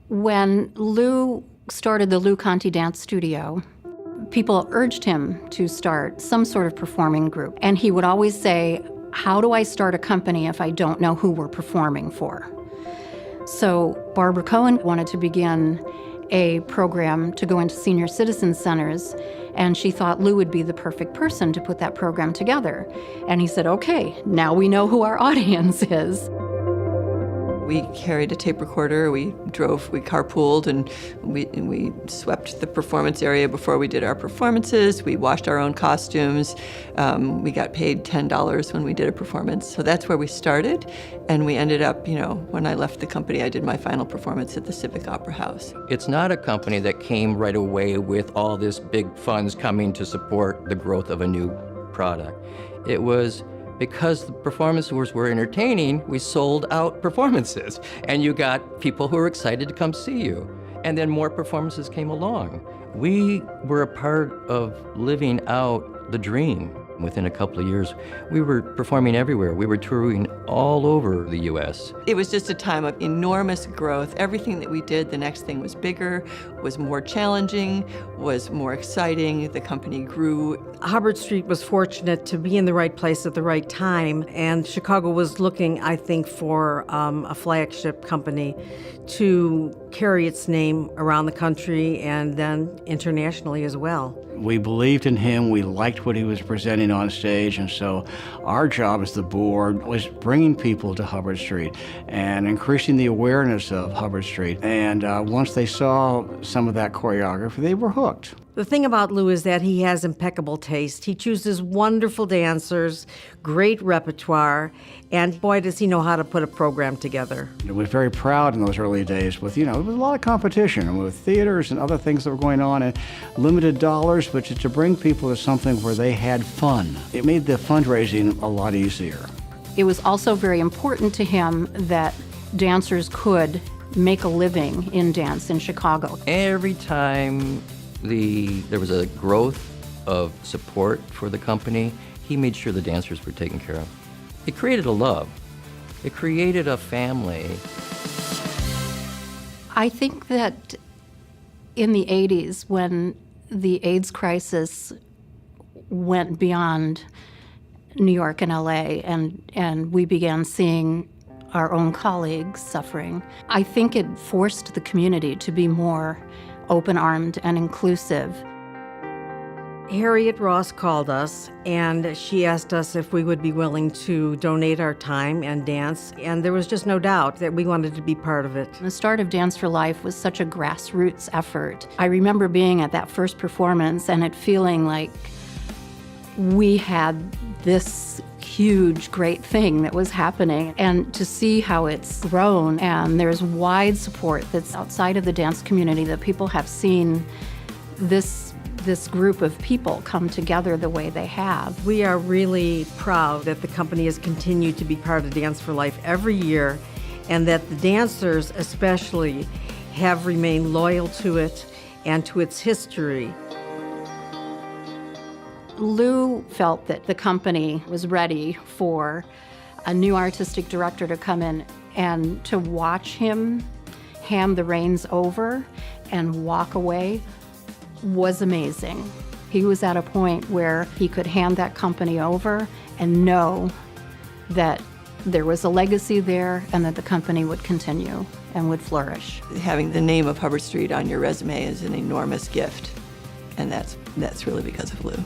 When Lou started the Lou Conte Dance Studio, people urged him to start some sort of performing group. And he would always say, how do I start a company if I don't know who we're performing for? So Barbara Cohen wanted to begin a program to go into senior citizen centers, and she thought Lou would be the perfect person to put that program together. And he said, okay, now we know who our audience is. We carried a tape recorder, we carpooled, and we swept the performance area before we did our performances. We washed our own costumes. We got paid $10 when we did a performance. So that's where we started, and we ended up, when I left the company, I did my final performance at the Civic Opera House. It's not a company that came right away with all this big funds coming to support the growth of a new product. It was because the performances were entertaining, we sold out performances. And you got people who were excited to come see you. And then more performances came along. We were a part of living out the dream. Within a couple of years, we were performing everywhere. We were touring all over the US. It was just a time of enormous growth. Everything that we did, the next thing was bigger, was more challenging, was more exciting. The company grew. Hubbard Street was fortunate to be in the right place at the right time, and Chicago was looking, I think, for a flagship company to carry its name around the country and then internationally as well. We believed in him, we liked what he was presenting on stage, and so our job as the board was bringing people to Hubbard Street and increasing the awareness of Hubbard Street. And once they saw some of that choreography, they were hooked. The thing about Lou is that he has impeccable taste. He chooses wonderful dancers, great repertoire, and boy, does he know how to put a program together. I was very proud in those early days with, there was a lot of competition with theaters and other things that were going on and limited dollars, but to bring people to something where they had fun. It made the fundraising a lot easier. It was also very important to him that dancers could make a living in dance in Chicago. Every time there was a growth of support for the company, he made sure the dancers were taken care of. It created a love. It created a family. I think that in the 80s, when the AIDS crisis went beyond New York and LA, and we began seeing our own colleagues suffering, I think it forced the community to be more open-armed and inclusive. Harriet Ross called us, and she asked us if we would be willing to donate our time and dance, and there was just no doubt that we wanted to be part of it. The start of Dance for Life was such a grassroots effort. I remember being at that first performance and it feeling like we had this huge, great thing that was happening, and to see how it's grown, and there's wide support that's outside of the dance community, that people have seen this group of people come together the way they have. We are really proud that the company has continued to be part of Dance for Life every year, and that the dancers especially have remained loyal to it and to its history. Lou felt that the company was ready for a new artistic director to come in, and to watch him hand the reins over and walk away was amazing. He was at a point where he could hand that company over and know that there was a legacy there and that the company would continue and would flourish. Having the name of Hubbard Street on your resume is an enormous gift, and that's really because of Lou.